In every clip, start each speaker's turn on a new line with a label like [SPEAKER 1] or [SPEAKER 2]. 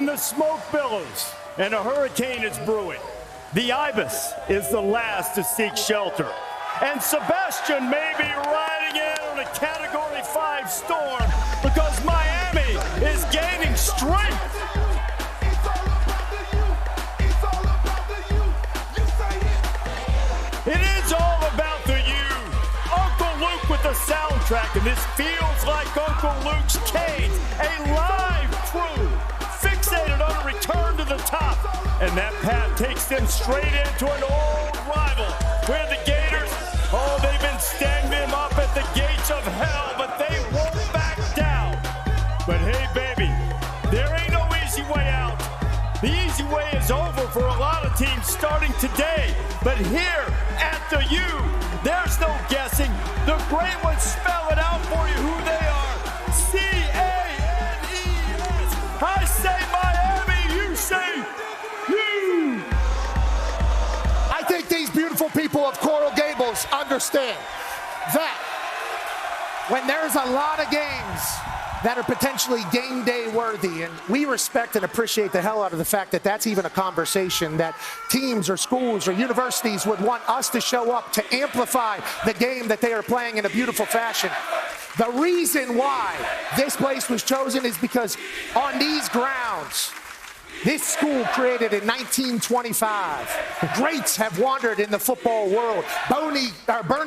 [SPEAKER 1] and the smoke billows, and a hurricane is brewing. The Ibis is the last to seek shelter, and Sebastian may be riding in on a Category 5 storm because Miami is gaining strength. It is all about the U. Uncle Luke with the soundtrack, and this feels like Uncle Luke's cane, a live crew fixated on a return to the top. And that path takes them straight into an old rival, where the Gators, they've been staying them up at the gates of hell, but they won't back down. But hey, baby, there ain't no easy way out. The easy way is over for a lot of teams starting today. But here at the U, there's no guessing. The great ones spell it out for you who they are. C-A-N-E-S. I say Miami, you say U.
[SPEAKER 2] I think these beautiful people of Coral Gables understand that when there's a lot of games that are potentially game day worthy, and we respect and appreciate the hell out of the fact that that's even a conversation that teams or schools or universities would want us to show up to amplify the game that they are playing in a beautiful fashion. The reason why this place was chosen is because on these grounds, this school created in 1925. Greats have wandered in the football world. Bernie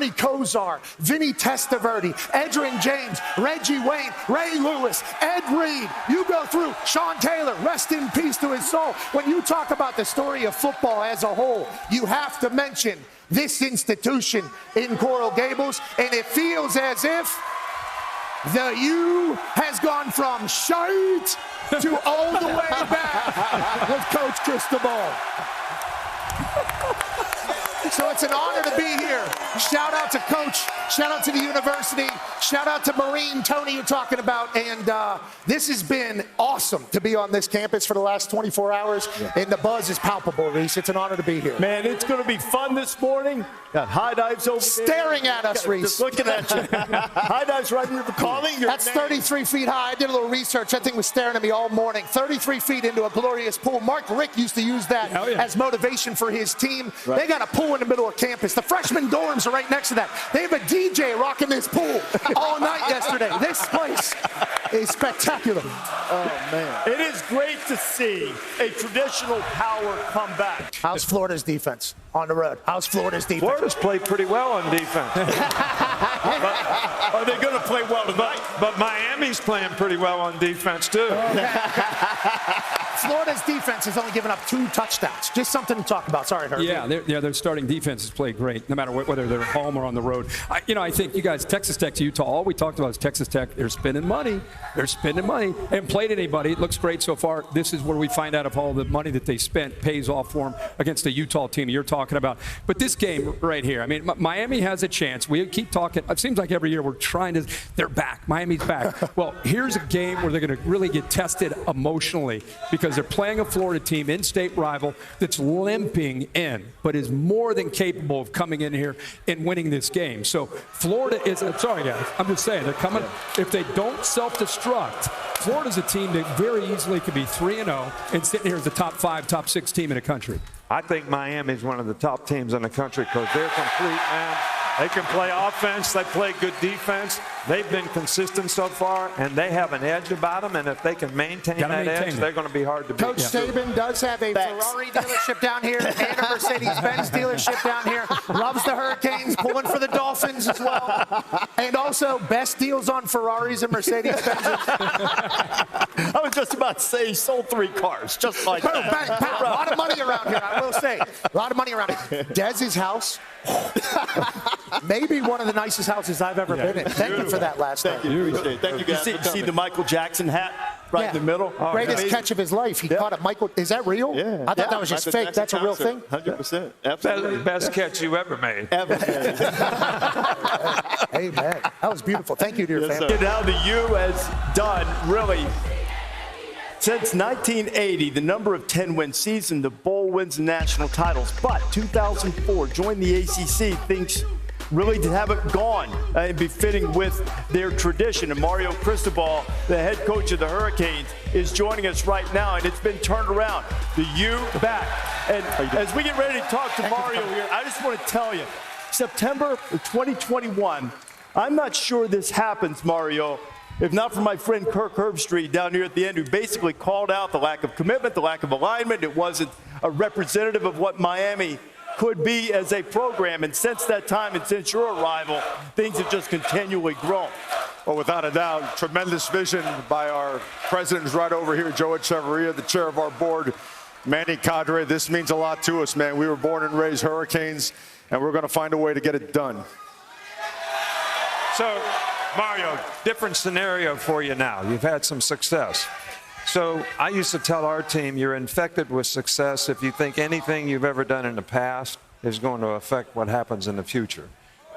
[SPEAKER 2] Kosar, Vinny Testaverde, Edgerrin James, Reggie Wayne, Ray Lewis, Ed Reed. You go through Sean Taylor, rest in peace to his soul. When you talk about the story of football as a whole, you have to mention this institution in Coral Gables, and it feels as if the U has gone from shite to all the way back with Coach Cristobal. So it's an honor to be here. Shout out to Coach. Shout out to the university. Shout out to Marine Tony you're talking about. And this has been awesome to be on this campus for the last 24 hours. Yeah. And the buzz is palpable, Rece. It's an honor to be here.
[SPEAKER 1] Man, it's going to be fun this morning. Got high dives over
[SPEAKER 2] staring
[SPEAKER 1] there.
[SPEAKER 2] At us, Rece.
[SPEAKER 1] Just looking at you. High dives right into the calling.
[SPEAKER 2] That's 33 feet high. I did a little research. That thing was staring at me all morning. 33 feet into a glorious pool. Mark Rick used to use that as motivation for his team. Right. They got a pool in the middle of campus. The freshman dorms are right next to that. They have a DJ rocking this pool all night yesterday. This place is spectacular.
[SPEAKER 1] Oh, man. It is great to see a traditional power come back.
[SPEAKER 2] How's Florida's defense on the road? How's Florida's defense?
[SPEAKER 3] Florida's played pretty well on defense.
[SPEAKER 1] Are they going to play well tonight?
[SPEAKER 3] But Miami's playing pretty well on defense, too.
[SPEAKER 2] Florida's defense has only given up 2 touchdowns. Just something to talk about. Sorry, Herb.
[SPEAKER 4] Yeah, their starting defense has played great, no matter whether they're home or on the road. I think you guys, Texas Tech to Utah, all we talked about is Texas Tech. They're spending money. They're spending money. Haven't played anybody. It looks great so far. This is where we find out if all the money that they spent pays off for them against the Utah team you're talking about. But this game right here, I mean, Miami has a chance. We keep talking. It seems like every year we're trying to, they're back. Miami's back. Well, here's a game where they're going to really get tested emotionally because they're playing a Florida team, in-state rival, that's limping in, but is more than capable of coming in here and winning this game. So Florida is, I'm sorry guys, I'm just saying, they're coming, if they don't self-destruct, Florida's a team that very easily could be 3-0 and sitting here as the top 5, top 6 team in the country.
[SPEAKER 3] I think Miami's one of the top teams in the country because they're complete, man. They can play offense. They play good defense. They've been consistent so far, and they have an edge about them. And if they can maintain that edge, they're going to be hard to beat.
[SPEAKER 2] Coach Saban does have a Ferrari dealership down here and a Mercedes-Benz dealership down here. Loves the Hurricanes, pulling for the Dolphins as well. And also, best deals on Ferraris and Mercedes-Benz.
[SPEAKER 1] I was just about to say he sold 3 cars, just like that.
[SPEAKER 2] Bang, pow. A lot of money around here, I will say. A lot of money around here. Dez's house. Maybe one of the nicest houses I've ever been in. Thank you for that last night.
[SPEAKER 1] Thank you. Appreciate it. Thank you, guys. You see the Michael Jackson hat right in the middle?
[SPEAKER 2] Greatest catch of his life. He caught it. Michael, is that real?
[SPEAKER 1] Yeah.
[SPEAKER 2] I thought that was just fake. That's a real thing?
[SPEAKER 1] 100%. Absolutely.
[SPEAKER 3] Best catch you ever made.
[SPEAKER 1] Ever made.
[SPEAKER 2] Hey, man. That was beautiful. Thank you to your family.
[SPEAKER 1] Now the U has done really. Since 1980, the number of 10-win season, the bowl wins the national titles. But 2004, joined the ACC, thinks really haven't gone and be fitting with their tradition. And Mario Cristobal, the head coach of the Hurricanes, is joining us right now, and it's been turned around. The U back. And as we get ready to talk to Mario here, I just want to tell you, September of 2021, I'm not sure this happens, Mario, if not for my friend Kirk Herbstreit down here at the end, who basically called out the lack of commitment, the lack of alignment. It wasn't a representative of what Miami could be as a program. And since that time and since your arrival, things have just continually grown.
[SPEAKER 5] Well, without a doubt, tremendous vision by our president, who's right over here, Joe Echeverria, the chair of our board, Manny Cadre. This means a lot to us, man. We were born and raised Hurricanes, and we're going to find a way to get it done.
[SPEAKER 3] So, Mario, different scenario for you now. You've had some success. So I used to tell our team, you're infected with success if you think anything you've ever done in the past is going to affect what happens in the future.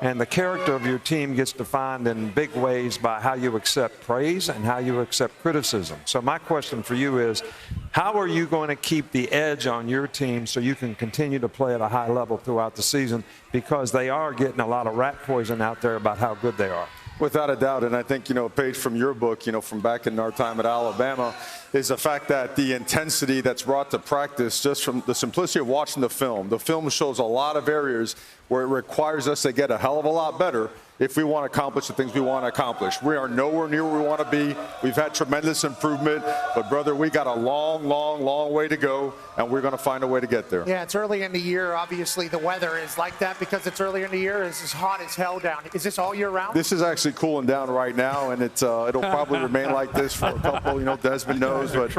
[SPEAKER 3] And the character of your team gets defined in big ways by how you accept praise and how you accept criticism. So my question for you is, how are you going to keep the edge on your team so you can continue to play at a high level throughout the season? Because they are getting a lot of rat poison out there about how good they are.
[SPEAKER 5] Without a doubt, and I think, a page from your book, from back in our time at Alabama, is the fact that the intensity that's brought to practice just from the simplicity of watching the film shows a lot of areas where it requires us to get a hell of a lot better if we want to accomplish the things we want to accomplish. We are nowhere near where we want to be. We've had tremendous improvement, but brother, we got a long, long, long way to go, and we're going to find a way to get there.
[SPEAKER 2] Yeah, it's early in the year. Obviously, the weather is like that because it's early in the year. It's as hot as hell down. Is this all year round?
[SPEAKER 5] This is actually cooling down right now, and it'll probably remain like this for a couple, Desmond knows, but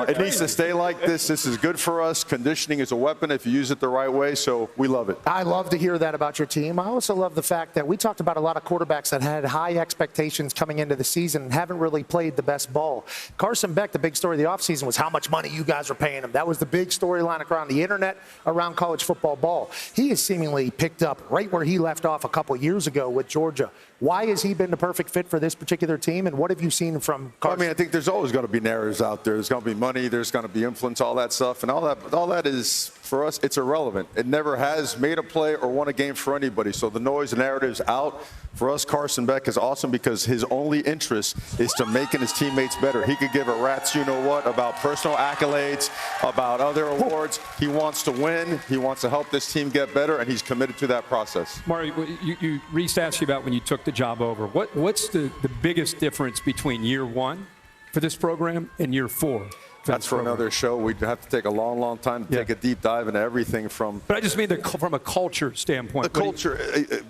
[SPEAKER 5] it needs to stay like this. This is good for us. Conditioning is a weapon if you use it the right way, so we love it.
[SPEAKER 2] I love to hear that about your team. I also love the fact that we talked about a lot of quarterbacks that had high expectations coming into the season and haven't really played the best ball. Carson Beck, the big story of the offseason was how much money you guys were paying him. That was the big storyline around the internet, around college football ball. He has seemingly picked up right where he left off a couple years ago with Georgia. Why has he been the perfect fit for this particular team, and what have you seen from Carson?
[SPEAKER 5] I think there's always going to be narratives out there. There's going to be money. There's going to be influence, all that stuff. And all that is, for us, it's irrelevant. It never has made a play or won a game for anybody. So the noise, the narrative's out. For us, Carson Beck is awesome because his only interest is to making his teammates better. He could give a rat's you-know-what about personal accolades, about other awards. He wants to win. He wants to help this team get better, and he's committed to that process.
[SPEAKER 4] Mario, Rece asked you about when you took the job over. What's the biggest difference between year one for this program and year four?
[SPEAKER 5] That's for another show. We'd have to take a long, long time to take a deep dive into everything from.
[SPEAKER 4] But I just mean from a culture standpoint.
[SPEAKER 5] The culture,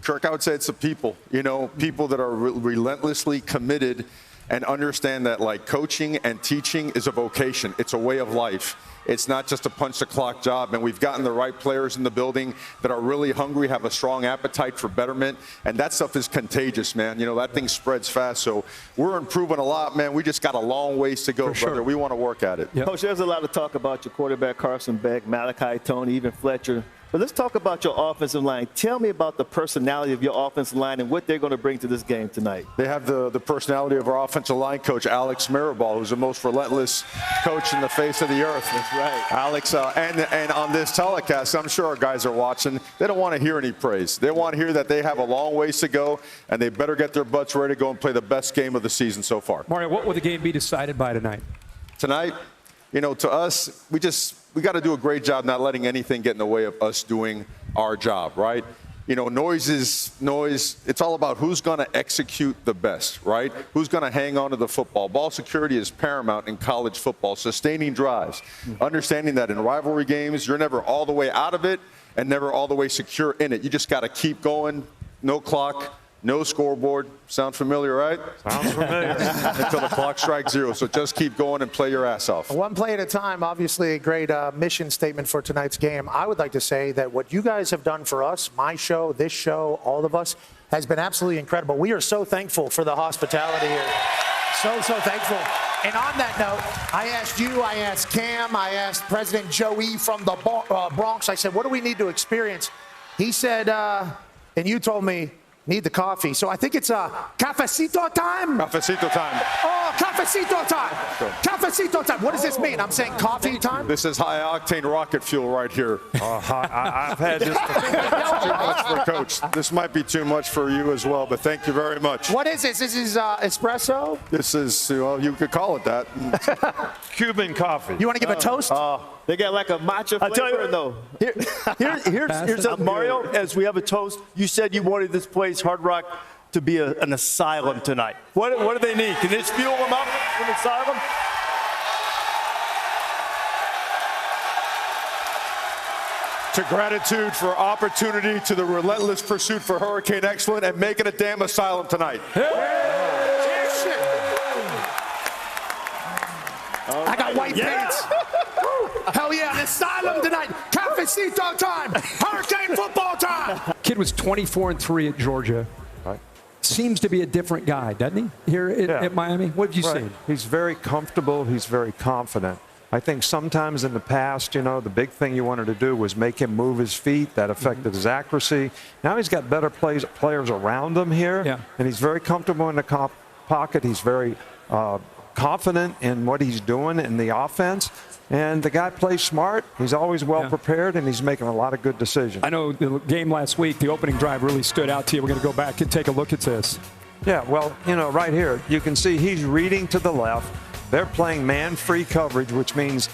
[SPEAKER 5] Kirk, I would say it's the people. People that are relentlessly committed and understand that coaching and teaching is a vocation. It's a way of life. It's not just a punch-the-clock job, and we've gotten the right players in the building that are really hungry, have a strong appetite for betterment, and that stuff is contagious, man. That thing spreads fast, so we're improving a lot, man. We just got a long ways to go, brother. Sure. We want to work at it.
[SPEAKER 6] Yep. Coach, there's a lot of talk about your quarterback, Carson Beck, Malachi Tony, even Fletcher. But let's talk about your offensive line. Tell me about the personality of your offensive line and what they're going to bring to this game tonight.
[SPEAKER 5] They have the personality of our offensive line coach, Alex Mirabal, who's the most relentless coach in the face of the earth.
[SPEAKER 6] That's right.
[SPEAKER 5] Alex, and on this telecast, I'm sure our guys are watching. They don't want to hear any praise. They want to hear that they have a long ways to go, and they better get their butts ready to go and play the best game of the season so far.
[SPEAKER 4] Mario, what will the game be decided by tonight?
[SPEAKER 5] Tonight, to us, we got to do a great job not letting anything get in the way of us doing our job, right? Noise is noise. It's all about who's going to execute the best, right? Who's going to hang on to the football. Ball security is paramount in college football. Sustaining drives. Understanding that in rivalry games, you're never all the way out of it and never all the way secure in it. You just got to keep going. No clock. No scoreboard. Sound familiar, right?
[SPEAKER 3] Sounds familiar.
[SPEAKER 5] Until the clock strikes zero. So just keep going and play your ass off.
[SPEAKER 2] One play at a time. Obviously a great mission statement for tonight's game. I would like to say that what you guys have done for us, my show, this show, all of us, has been absolutely incredible. We are so thankful for the hospitality here. So thankful. And on that note, I asked you, I asked Cam, I asked President Joey from the Bronx. I said, what do we need to experience? He said, and you told me, Need the coffee. So I think it's cafecito time.
[SPEAKER 5] Cafecito time.
[SPEAKER 2] Oh, cafecito time. Cafecito time. What does this mean? I'm saying coffee time?
[SPEAKER 5] This is high-octane rocket fuel right here.
[SPEAKER 3] I've had this.
[SPEAKER 5] Too much for Coach. This might be too much for you as well, but thank you very much.
[SPEAKER 2] What is this? This is espresso?
[SPEAKER 5] This is, well, you could call it that.
[SPEAKER 3] Cuban coffee.
[SPEAKER 2] You want to give a toast?
[SPEAKER 6] They got like a matcha flavor.
[SPEAKER 7] I tell you,
[SPEAKER 6] no.
[SPEAKER 7] Here's something, Mario. As we have a toast, you said you wanted this place, Hard Rock, to be an asylum tonight. What do they need? Can this fuel them up for an asylum?
[SPEAKER 5] To gratitude for opportunity, to the relentless pursuit for Hurricane Excellent, and make it a damn asylum tonight.
[SPEAKER 2] I got white pants. Hell yeah, an asylum tonight. Cafecito time. Hurricane football time.
[SPEAKER 4] Kid was 24-3 at Georgia.
[SPEAKER 3] Right.
[SPEAKER 4] Seems to be a different guy, doesn't he, here at Miami? What have you seen?
[SPEAKER 3] He's very comfortable. He's very confident. I think sometimes in the past, you know, the big thing you wanted to do was make him move his feet. That affected his accuracy. Now he's got better players around him here, and he's very comfortable in the pocket. He's very confident in what he's doing in the offense. And the guy plays smart. He's always well prepared, and he's making a lot of good decisions.
[SPEAKER 4] I know the game last week, the opening drive really stood out to you. We're going to go back and take a look at this.
[SPEAKER 3] Yeah, well, you know, right here, you can see he's reading to the left. They're playing man-free coverage, which means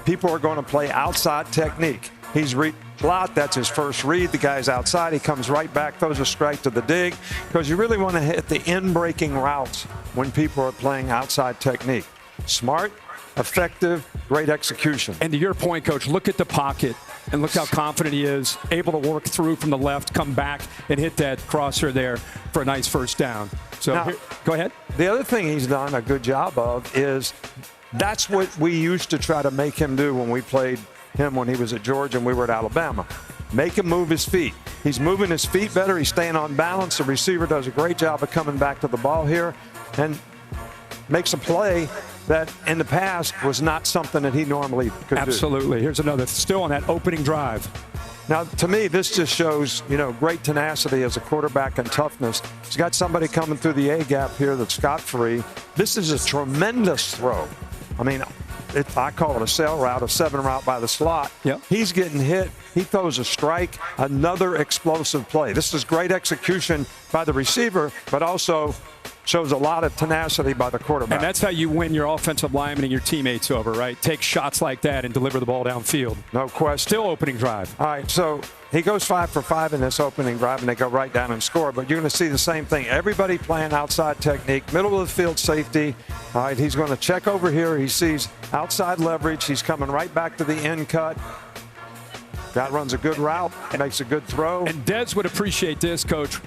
[SPEAKER 3] people are going to play outside technique. He's slot. That's his first read. The guy's outside. He comes right back, throws a strike to the dig, because you really want to hit the in-breaking routes when people are playing outside technique. Smart, effective, great execution.
[SPEAKER 4] And to your point, Coach, look at the pocket and look how confident he is, able to work through from the left, come back and hit that crosser there for a nice first down. So
[SPEAKER 3] now,
[SPEAKER 4] go ahead.
[SPEAKER 3] The other thing he's done a good job of is that's what we used to try to make him do when we played him when he was at Georgia and we were at Alabama. Make him move his feet. He's moving his feet better. He's staying on balance. The receiver does a great job of coming back to the ball here and makes a play that in the past was not something that he normally could do.
[SPEAKER 4] Absolutely. Here's another, still on that opening drive.
[SPEAKER 3] Now, to me, this just shows, you know, great tenacity as a quarterback and toughness. He's got somebody coming through the A-gap here that's scot-free. This is a tremendous throw. I mean, I call it a sail route, a 7 route by the slot.
[SPEAKER 4] Yep.
[SPEAKER 3] He's getting hit. He throws a strike, another explosive play. This is great execution by the receiver, but also shows a lot of tenacity by the quarterback.
[SPEAKER 4] And that's how you win your offensive lineman and your teammates over, right? Take shots like that and deliver the ball downfield.
[SPEAKER 3] No question.
[SPEAKER 4] Still opening drive.
[SPEAKER 3] All right, so he goes 5 for 5 in this opening drive, and they go right down and score. But you're going to see the same thing. Everybody playing outside technique, middle of the field safety. All right, he's going to check over here. He sees outside leverage. He's coming right back to the end cut. Guy runs a good route, makes a good throw.
[SPEAKER 4] And Des would appreciate this, Coach.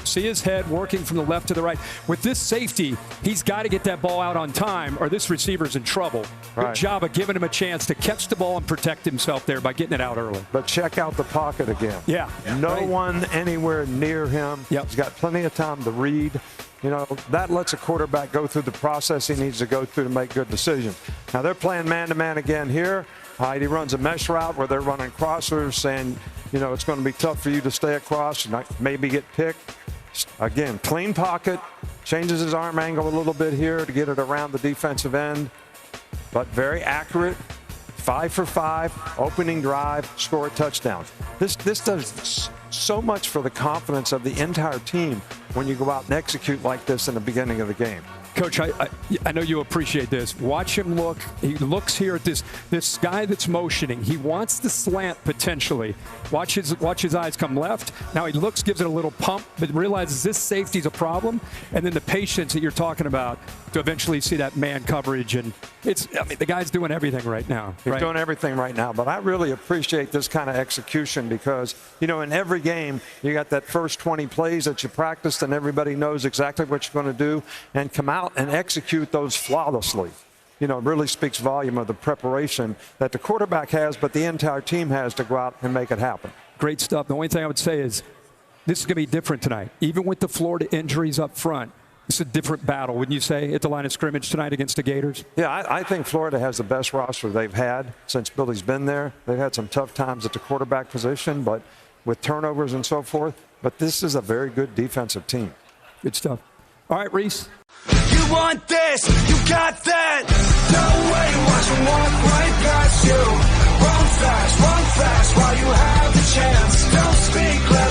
[SPEAKER 4] See his head working from the left to the right. With this safety, he's got to get that ball out on time or this receiver's in trouble. Good job of giving him a chance to catch the ball and protect himself there by getting it out early.
[SPEAKER 3] But check out the pocket again.
[SPEAKER 4] Yeah.
[SPEAKER 3] No one anywhere near him.
[SPEAKER 4] Yep.
[SPEAKER 3] He's got plenty of time to read. You know, that lets a quarterback go through the process he needs to go through to make good decisions. Now, they're playing man-to-man again here. He runs a mesh route where they're running crossers, saying, you know, it's going to be tough for you to stay across and maybe get picked. Again, clean pocket, changes his arm angle a little bit here to get it around the defensive end, but very accurate. 5 for 5, opening drive, score a touchdown. This does so much for the confidence of the entire team when you go out and execute like this in the beginning of the game.
[SPEAKER 4] Coach, I know you appreciate this. Watch him look. He looks here at this guy that's motioning. He wants the slant potentially. Watch his eyes come left. Now he looks, gives it a little pump, but realizes this safety's a problem. And then the patience that you're talking about to eventually see that man coverage. And the guy's doing everything right now.
[SPEAKER 3] He's doing everything right now. But I really appreciate this kind of execution because, you know, in every game, you got that first 20 plays that you practiced and everybody knows exactly what you're going to do and come out and execute those flawlessly. You know, it really speaks volume of the preparation that the quarterback has, but the entire team has to go out and make it happen.
[SPEAKER 4] Great stuff. The only thing I would say is this is going to be different tonight. Even with the Florida injuries up front, it's a different battle, wouldn't you say, at the line of scrimmage tonight against the Gators?
[SPEAKER 3] Yeah, I think Florida has the best roster they've had since Billy's been there. They've had some tough times at the quarterback position, but with turnovers and so forth, But this is a very good defensive team.
[SPEAKER 4] Good stuff. All right, Rece.
[SPEAKER 8] You want this, you got that. No way, watch them walk right past you. Run fast while you have the chance. Don't speak loud.